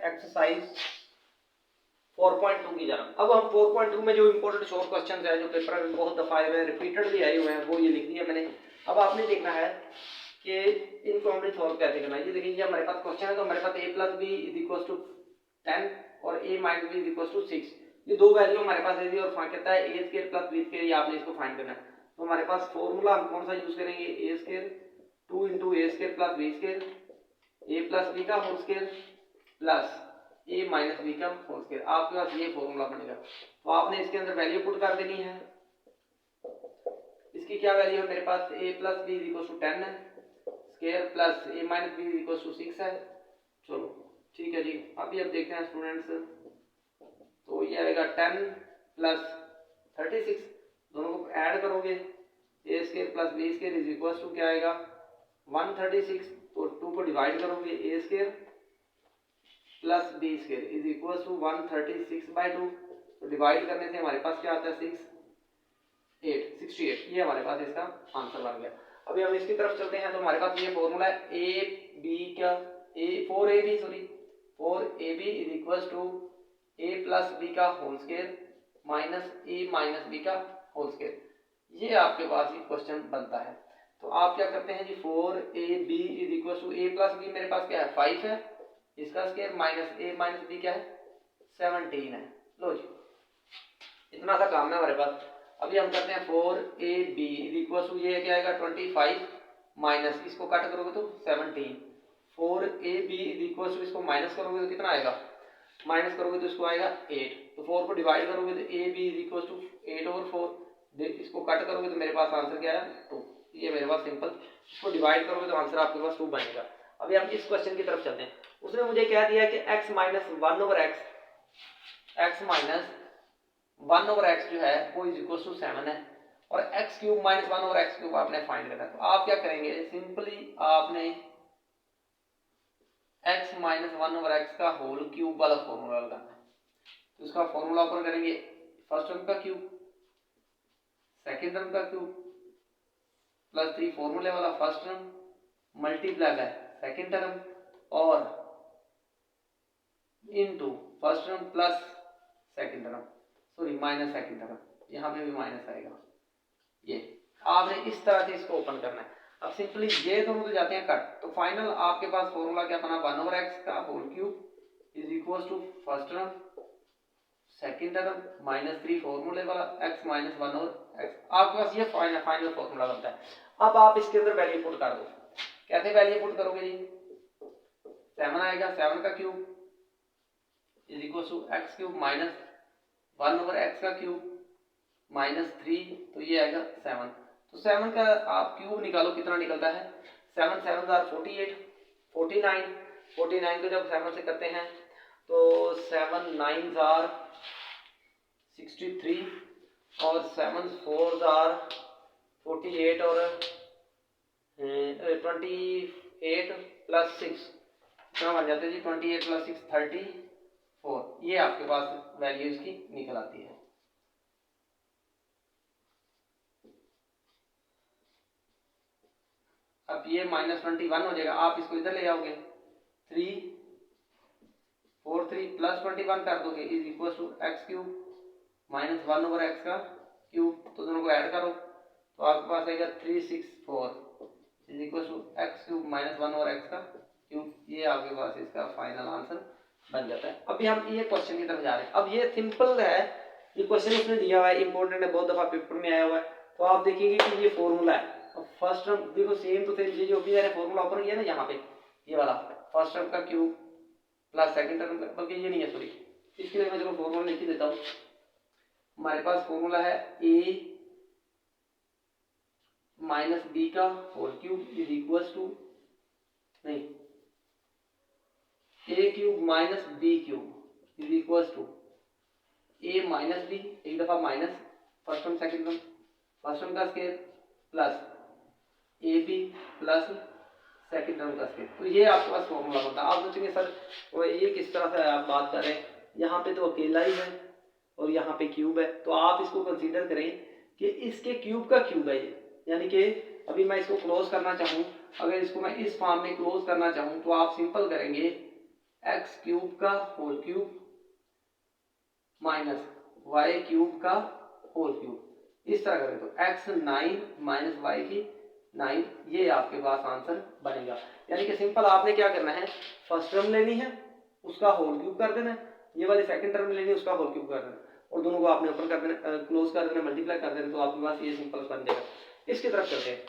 Exercise 4.2 की जान। अब हम 4.2 में जो इंपॉर्टेंट शॉर्ट क्वेश्चन है जो पेपर में बहुत दफा आए हुए हैं, रिपीटेडली आए हुए हैं, वो ये लिख दिया मैंने। अब आपने देखना है कि इनको हमने सॉल्व कैसे करना है। ये देखिए हमारे पास क्वेश्चन है, तो हमारे पास a plus B is equal to 10 और a minus B is equal to 6। ये दो वैल्यू हमारे पास है और फाइंड करता है a square plus b square, ये आपने इसको फाइंड करना है। तो हमारे पास फॉर्मूला हम कौन सा यूज करेंगे, a square 2 into a square plus b square a plus b का whole square plus a minus b का होल स्क्वायर। आपके पास ये फॉर्मूला बनेगा। तो आपने इसके अंदर वैल्यू पुट कर देनी है। इसकी क्या वैल्यू है मेरे पास, a plus B is equal to 10 है square plus a minus B is equal to 6 है। चलो ठीक है जी। अभी अब देखते हैं स्टूडेंट्स, तो ये आएगा 10 प्लस 36, दोनों को ऐड करोगे a square plus b square is equal to क्या आएगा 136। तो 2 को डिवाइड करोगे a square plus b square is equal to 136/2। तो डिवाइड करने से हमारे पास क्या आता है 68। ये हमारे पास इसका आंसर बन गया। अभी हम इसकी तरफ चलते हैं। तो हमारे पास ये फॉर्मूला है a b का four A B is equal to a plus B का whole square minus a minus B का होल स्क्वायर। ये आपके पास ये क्वेश्चन बनता है। तो आप क्या करते हैं जी, 4ab is equal to a plus B मेरे पास क्या है 5 है, इसका square minus a minus B क्या है 17 है। लो जी, इतना सा काम है हमारे पास। अभी हम करते हैं 4ab इज इक्वल टू ये क्या आएगा 25 माइनस इसको कट करोगे तो 17। 4ab इज इक्वल टू इसको माइनस करोगे तो कितना आएगा, माइनस करोगे तो इसको आएगा 8। तो 4 को डिवाइड करोगे तो ab इज इक्वल टू 8/4। इसको कट करोगे तो मेरे पास आंसर क्या है 2। ये मेरे पास सिंपल, इसको डिवाइड करोगे तो आंसर आपके पास 2 बनेगा। अभी हम इस क्वेश्चन की तरफ चलते हैं। उसने मुझे क्या दिया कि x माइनस 1/x जो है वो इज इक्वल टू 7 है और x cube minus 1/x cube आपने फाइंड करना है। तो आप क्या करेंगे, सिंपली आपने x माइनस 1/x का होल क्यूब वाला फॉर्मूला लगाना है। तो इसका फॉर्मूला ऊपर करेंगे, फर्स्ट टर्म का क्यूब सेकंड टर्म का क्यूब प्लस 3 फॉर्मूले वाला फर्स्ट टर्म मल्टीप्लाई है सेकंड टर्म और into first term plus second term, sorry minus second term, यहाँ पे भी माइनस आएगा। ये आपने इस तरह से इसको ओपन करना है। अब सिंपली ये दोनों तो जाते हैं कट, तो फाइनल आपके पास फॉर्मूला क्या बना 1/x का whole cube is equal to first term second term minus 3 फॉर्मूले वाला x माइनस 1/x। आपके पास ये फाइनल फॉर्मूला बनता है। अब आप इसके अंदर वैल्यू पुट कर दो। कैसे वैल्यू पुट करोगे जी, 7 आएगा 7 का cube is equal to x cube minus 1/x का क्यूब माइनस 3, तो ये आएगा 7। तो 7 का आप क्यूब निकालो कितना निकलता है, 7 7 48 49 को जब 7 से करते हैं तो 7 9 63 और 7 4 48 और 28 प्लस 6 कितना बन जाता है जी 28 प्लस 6 34। ये आपके पास वैल्यू इसकी निकल आती है। अब ये माइनस 21 हो जाएगा, आप इसको इधर ले आओगे 3 4 3 प्लस 21 कर दोगे is equal to x cube minus 1/x का क्यूब। तो दोनों को ऐड करो तो आपके पास आएगा 364 is equal to x cube minus 1/x का क्यूब। ये आपके पास इसका फाइनल आंसर बन जाता है। अभी हम ये क्वेश्चन की तरफ जा रहे हैं। अब ये सिंपल है, ये क्वेश्चन इसने दिया हुआ है, इंपॉर्टेंट है, बहुत दफा पेपर में आया हुआ है। तो आप देखेंगे कि ये फॉर्मूला है। फर्स्ट टर्म देखो सेम टू सेम, ये जो भी मैंने फॉर्मूला ओपन किया ना यहाँ पे ये वाला फर्स्ट टर्म का क्यूब प्लस सेकंड टर्म का, बल्कि ये नहीं है सॉरी, इसके लिए मैं चलो फॉर्मूला लिख ही देता हूँ। हमारे पास फॉर्मूला है a माइनस बी का whole cube is equal to नहीं a cube minus B cube is equal to a minus B, एक दफा minus first term second term first term का square plus A B plus second term का square. तो ये आपके पास formula बनता है। आप सोचेंगे सर ये किस तरह से आप बात कर रहे हैं, यहाँ पे तो अकेला ही है और यहाँ पे क्यूब है। तो आप इसको कंसीडर करें कि इसके क्यूब का क्यूब है ये, यानी कि अभी मैं इसको क्लोज करना चाहूँ, अगर इसको मैं इस फॉर्म में क्लोज करना चाहूँ तो आप सिंपल करेंगे एक्स क्यूब का whole cube minus y cube का होल क्यूब, इस तरह करें तो एक्स 9 माइनस वाई की 9, ये आपके पास आंसर बनेगा। यानी कि सिंपल आपने क्या करना है, फर्स्ट टर्म लेनी है उसका होल क्यूब कर देना है, ये वाली सेकंड टर्म लेनी है उसका होल क्यूब कर देना और दोनों को आपने ओपन कर देना, क्लोज कर देना, मल्टीप्लाई कर देना, तो आपके पास ये सिंपल बन जाएगा। इसकी तरफ चलते हैं,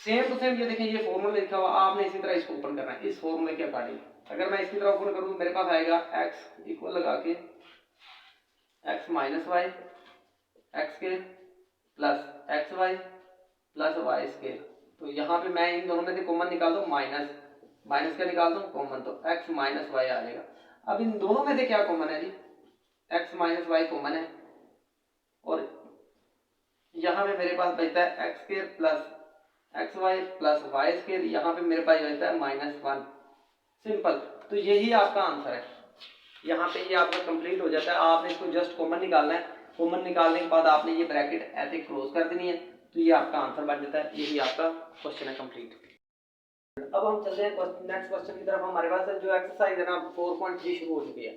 सेम टू सेम ये देखें ये फॉर्मूला लिखा हुआ, आपने इसी तरह इसको ओपन करना है इस फॉर्मूले के अकॉर्डिंग। अगर मैं इसकी तरह ओपन करूँ मेरे पास आएगा x इक्वल लगा के x माइनस वाई एक्स के plus x y plus y square, तो यहाँ पे मैं इन दोनों में से कॉमन निकाल दूँ, माइनस माइनस का निकाल दूँ कॉमन, तो x माइनस वाई आ जाएगा। अब इन दोनों में से क्या कॉमन है जी, x माइनस वाई कॉमन है और यहाँ पे मेरे पास बचता है x square plus x y plus y square, यहाँ पे मेरे पास बचता है -1, सिंपल। तो यही आपका आंसर है, यहाँ पे ये आपका कंप्लीट हो जाता है। आपने इसको जस्ट कॉमन निकालना है, कॉमन निकालने के बाद आपने ये ब्रैकेट ऐसे क्लोज कर देनी है, तो ये आपका आंसर बन जाता है। यही आपका क्वेश्चन है कंप्लीट। अब हम चलते हैं नेक्स्ट क्वेश्चन की तरफ। हमारे पास जो एक्सरसाइज है ना 4.3 शुरू हो चुकी है।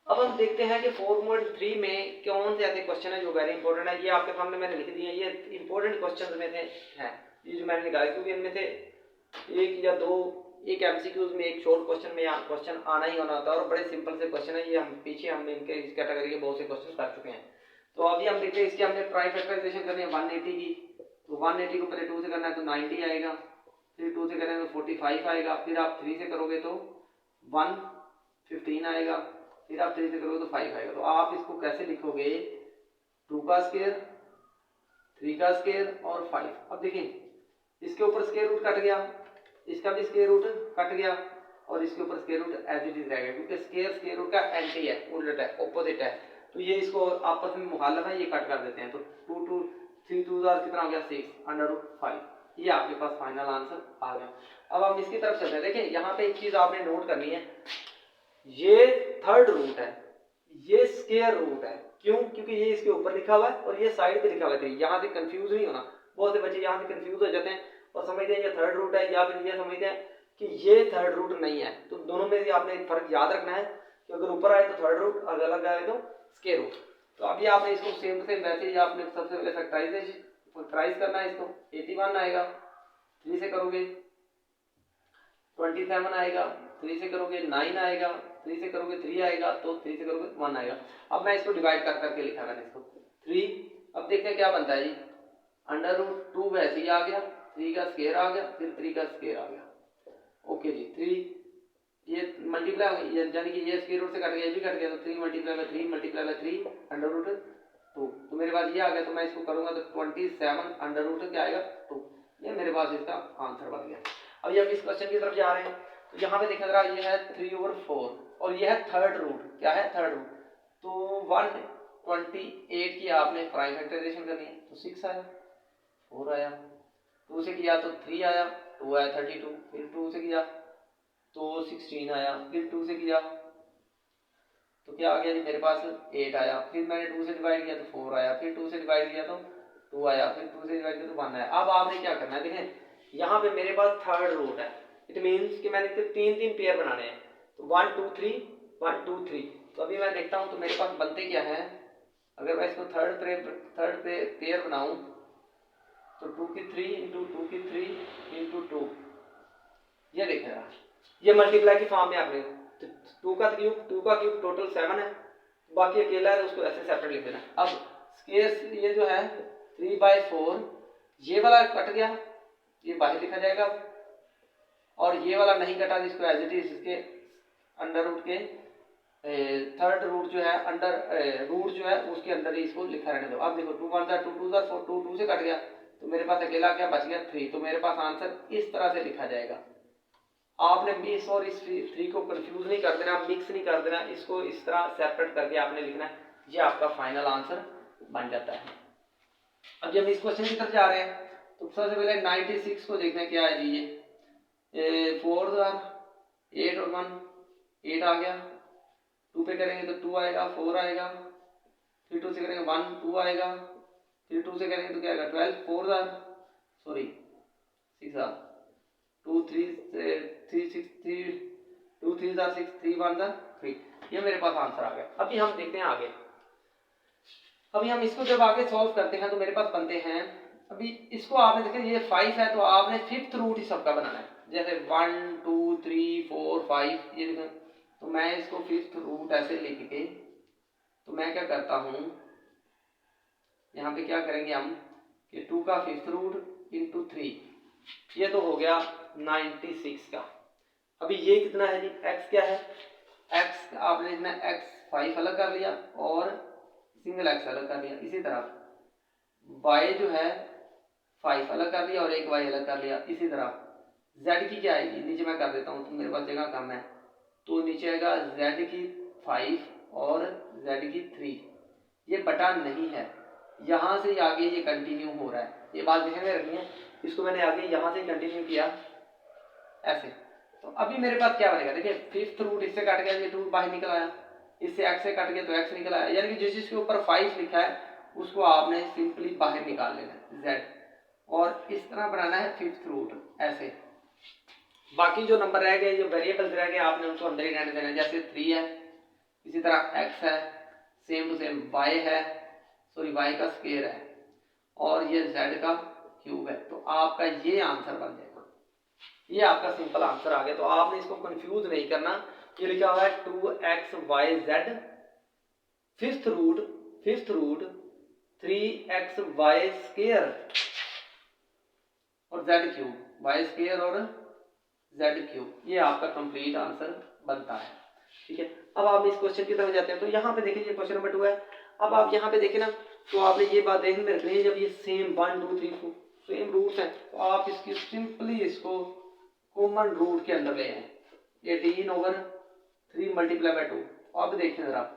अब हम देखते हैं कि 4.3 में कौन से ऐसे क्वेश्चन है जो वेरी इंपॉर्टेंट है। ये आपके सामने मैंने लिख दिए, ये इंपॉर्टेंट क्वेश्चन में से हैं ये जो मैंने निकाले, क्योंकि इनमें से एक या दो, एक एमसीक्यूज में एक शॉर्ट क्वेश्चन में क्वेश्चन आना ही होना होता है और बड़े सिंपल से क्वेश्चन है। ये हम पीछे हमने इनके इस कैटेगरी के बहुत से क्वेश्चन कर चुके हैं। तो अभी हम देखते हैं इसकी हमने प्राइम फैक्टराइजेशन करनी है 180 की, तो 180 को पहले 2 से करना है तो 90 आएगा, फिर 2 से करेंगे तो 45 आएगा, फिर आप 3 से करोगे तो 115 आएगा, फिर आप 3 से करोगे तो 5 आएगा। तो आप इसको कैसे लिखोगे, 2 का स्क्वायर, 3 का स्क्वायर और 5। अब देखिए इसके ऊपर स्क्वायर रूट कट गया, इसका भी स्क्वायर रूट कट गया और इसके ऊपर square root as it is रहेगा, क्योंकि स्क्वायर रूट का एंटी है, उल्टा है, ऑपोजिट है, तो ये इसको आपस में मुखालिफ है, ये कट कर देते हैं। तो 2 3 2 कितना हो गया 6√5, ये आपके पास फाइनल आंसर आ गया। अब हम इसकी तरफ चलते हैं। देखिए यहाँ पे एक चीज आपने नोट करनी है, ये थर्ड रूट है, ये स्क्वायर रूट है, क्यों, क्योंकि ये इसके ऊपर लिखा हुआ है और ये साइड पे लिखा हुआ है। यहाँ से कंफ्यूज नहीं होना, बहुत से बच्चे यहाँ से कंफ्यूज हो जाते हैं और समझते हैं ये थर्ड रूट है, या फिर ये समझते हैं कि ये थर्ड रूट नहीं है। तो दोनों में से आपने एक फर्क याद रखना है कि अगर ऊपर आए तो थर्ड रूट, अगर अलग आए तो स्क्वायर रूट। तो अभी आपने इसको सेम टू सेम वैसे ही आपने सबसे पहले फैक्टराइज करना है। इसको 81 आएगा, 3 से करोगे 27 आएगा, 3 से करोगे 9 आएगा, 3 से करोगे 3 आएगा, तो 3 से करोगे 1 आएगा। अब मैं इसको डिवाइड कर करके लिखा मैंने इसको 3। अब देखते हैं क्या बनता है जी, √2 वैसे ही आ गया, 3 का स्क्वायर आ गया, फिर 3 का स्क्वायर आ गया। ओके जी, 3 ये मल्टीप्लाई, यानी कि ये स्क्वायर रूट से कट गया, ये भी कट गया, तो 3 मल्टीप्लाई बाय 3 मल्टीप्लाई बाय 3 √2, तो मेरे पास ये आ गया। तो मैं इसको करूंगा तो 27 √2 क्या आएगा 2, ये मेरे पास इसका आंसर बन गया। अभी हम इस क्वेश्चन की तरफ जा रहे हैं। तो यहाँ पे देखा जरा, ये है 3/4 और ये है थर्ड रूट, क्या है थर्ड रूट। तो 128 की आपने प्राइम फैक्टराइजेशन करनी है, तो 6 आया, 4 आया, 2 से किया तो 3 आया, 2 आया 32, फिर 2 से किया तो 16 आया, फिर 2 से किया तो क्या आ गया जी मेरे पास 8 आया, फिर मैंने 2 से डिवाइड किया तो 4 आया, फिर 2 से डिवाइड किया तो 2 आया, फिर 2 से डिवाइड किया तो 1 आया। अब आपने क्या करना है, देखें यहाँ पे मेरे पास थर्ड रूट है, इट मीन्स कि मैंने तीन पेयर बनाने हैं, तो 1 2 3 1 2 3। तो अभी मैं देखता हूँ तो मेरे पास बनते क्या है। अगर मैं इसको थर्ड पेयर बनाऊं तो 2 की 3 इंटू 2 की 3 इंटू 2, ये देखेगा, ये मल्टीप्लाई की फॉर्म में आपने 2 का क्यूब टोटल 7 है, बाकी अकेला है तो उसको ऐसे सेपरेट लिख देना। अब स्क्वायर ये जो है 3/4, ये वाला कट गया, ये बाहर लिखा जाएगा, और ये वाला नहीं कटा जिसको एज इट इज इसके अंडर रूट के थर्ड रूट जो है अंडर रूट जो है उसके अंदर ही इसको लिखा रहने दो। अब देखो 2 1 2 2 4 2 से कट गया तो मेरे पास अकेला क्या बच गया 3, तो मेरे पास आंसर इस तरह से लिखा जाएगा। आपने इस और इस 3 को कंफ्यूज नहीं कर देना, मिक्स नहीं कर देना, इसको इस तरह सेपरेट करके आपने लिखना है, ये आपका फाइनल आंसर बन जाता है। अब जब इस क्वेश्चन की तरफ जा रहे हैं तो सबसे पहले 96 को देखते हैं क्या है जी, ये 4 द्वारा 8 और 1 8 आ गया, 2 पे करेंगे तो 2 आएगा, 4 आएगा, फिर 2 से करेंगे 1 2 आएगा, फिर 2 से करेंगे तो क्या आएगा 12 4 6 2 3 3 6 3 2 3 जार 6, 3 1 जार 3। ये मेरे पास आंसर आ गया। अभी हम देखते हैं आगे। अभी हम इसको जब आगे सॉल्व करते हैं तो मेरे पास बनते हैं, अभी इसको आपने देखिए ये 5 है तो आपने फिफ्थ रूट ही सबका बनाना है, जैसे 1 2 3 4 5 ये देखें। तो मैं इसको फिफ्थ रूट ऐसे लिख के, तो मैं क्या करता हूँ यहाँ पे क्या करेंगे हम कि 2 का फिफ्थ रूट इंटू 3, ये तो हो गया 96 का। अभी ये कितना है जी, x क्या है, x आपने लिखना x 5 अलग कर लिया और सिंगल x अलग कर लिया। इसी तरह y जो है 5 अलग कर लिया और एक y अलग कर लिया। इसी तरह z की क्या आएगी, नीचे मैं कर देता हूँ तो मेरे पास जगह कम है, तो नीचे आएगा z की 5 और z की 3। ये बटा नहीं है, यहाँ से आगे ये कंटिन्यू हो रहा है। ये बात ध्यान में रखनी है, इसको मैंने आगे यहाँ से कंटिन्यू किया ऐसे। तो अभी मेरे पास क्या बनेगा, देखिए फिफ्थ रूट इससे कट गया, ये 2 बाहर निकल आया, इससे x से कट गया तो x निकल आया, यानी कि जिसके ऊपर 5 लिखा है उसको आपने सिंपली बाहर निकाल लेना है z, और इस तरह बनाना है फिफ्थ रूट ऐसे। बाकी जो नंबर रह गए, जो वेरिएबल्स रह गए, आपने उनको अंदर ही रहने देना है, जैसे 3 है, इसी तरह x है, सेम टू सेम y है, सॉरी y का स्क्वायर है, और ये z का क्यूब है। तो आपका ये आंसर बन जाएगा, ये आपका सिंपल आंसर आ गया। तो आपने इसको कंफ्यूज नहीं करना, ये लिखा हुआ है 2xyz fifth root 3xy square और z क्यूब, y स्क्वायर और z क्यूब, ये आपका कंप्लीट आंसर बनता है। ठीक है, अब आप इस क्वेश्चन की तरफ जाते हैं। तो यहाँ पे देखिए ये क्वेश्चन नंबर 2 है। अब आप यहाँ पे देखें ना, तो आपने ये बात देखने में रखनी है, जब ये सेम 1 2 3 4 सेम रूट्स हैं तो आप इसकी सिंपली इसको कॉमन रूट के अंदर ले आए, 18/3 मल्टीप्लाई बाय 2। अब देखें जरा,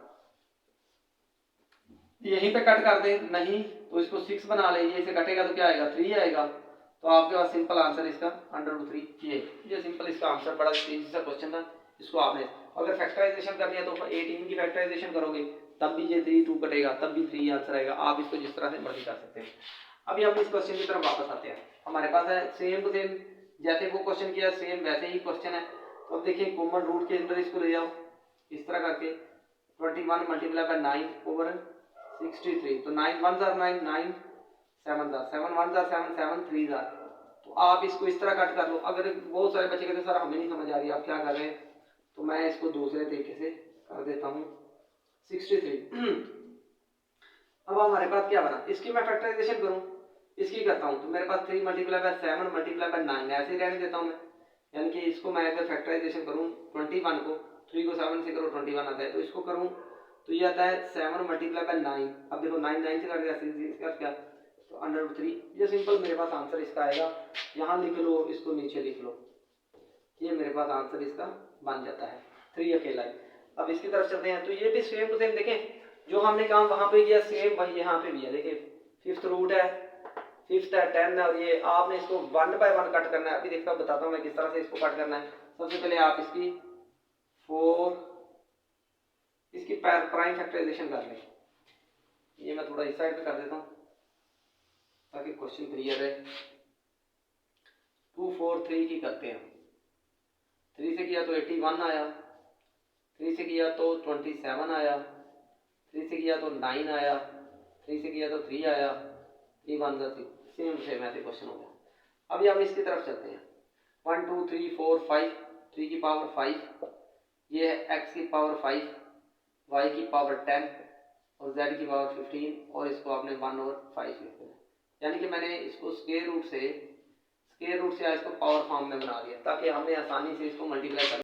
यहीं पे कट कर दें, नहीं तो इसको 6 बना ले, ये से कटेगा तो क्या आएगा 3 आएगा। तो आपके पास सिंपल आंसर इसका √3 ये सिंपल इसका आंसर, बड़ा इजी सा क्वेश्चन था। इसको आपने अगर फैक्टराइजेशन करनी है तो 18 की फैक्टराइजेशन करोगे तब भी ये 3 2 कटेगा, तब भी 3 आंसर आएगा। आप इसको जिस तरह से मर्जी कर सकते हैं। अभी हम इस क्वेश्चन की तरफ वापस आते हैं। हमारे पास है सेम टू सेम, जैसे वो क्वेश्चन किया सेम वैसे ही क्वेश्चन है। तो अब देखिए कॉमन रूट के अंदर इसको ले जाओ इस तरह करके, 21 मल्टीप्लाई बाय 9/63। तो 9 1 जार 9, 9 7 जार 7, 1 जार 7, 7 3 जार। तो आप इसको इस तरह कट कर लो। अगर बहुत सारे बच्चे कहते हैं सर हमें नहीं समझ आ रही आप क्या कर रहे हैं, तो मैं इसको दूसरे तरीके से कर देता हूँ 63। अब हमारे पास क्या बना, इसकी मैं फैक्टराइजेशन करूँ, इसकी करता हूँ तो मेरे पास 3 मल्टीप्लाई बाय 7 मल्टीप्लाई बाय 9 ऐसे ही रहने देता हूँ मैं। यानी कि इसको मैं अगर फैक्टराइजेशन करूँ 21 को, 3 को 7 से करो 21 आता है, तो इसको करूँ तो ये आता है 7 मल्टीप्लाई बाय 9। अब देखो 9 9 से कट गया, 6 कट गया, तो √3। ये सिंपल मेरे पास आंसर इसका आएगा। यहाँ लिख लो, इसको नीचे लिख लो, ये मेरे पास आंसर इसका बन जाता है 3 अकेला ही। अब इसकी तरफ चलते हैं। तो ये भी सेम टू सेम, देखें जो हमने काम वहां पे किया सेम वही यहाँ पे भी है। देखिए फिफ्थ रूट है, फिफ्थ है 10 है, और ये आपने इसको 1 बाय 1 कट करना है। अभी देखता हूँ, बताता हूँ मैं किस तरह से इसको कट करना है। सबसे पहले आप इसकी 4 इसकी प्राइम फैक्टराइजेशन कर लें। ये मैं थोड़ा इस साइड पे कर देता हूँ ताकि क्वेश्चन क्लियर है। 2 4 3 की करते हैं। 3 से किया तो 81 आया, 3 से किया तो 27 आया, 3 से किया तो 9 आया, 3 से किया तो 3 आया, 3 1 3 सेम सेम ऐसे क्वेश्चन हो गया। अभी हम इसकी तरफ चलते हैं। 1 2 3 4 5, 3 की पावर 5, ये है x की पावर 5, y की पावर 10 और z की पावर 15, और इसको आपने 1/5 लिख देना। यानी कि मैंने इसको स्क्वायर रूट से इसको पावर फॉर्म में बना दिया ताकि हमें आसानी से इसको मल्टीप्लाई कर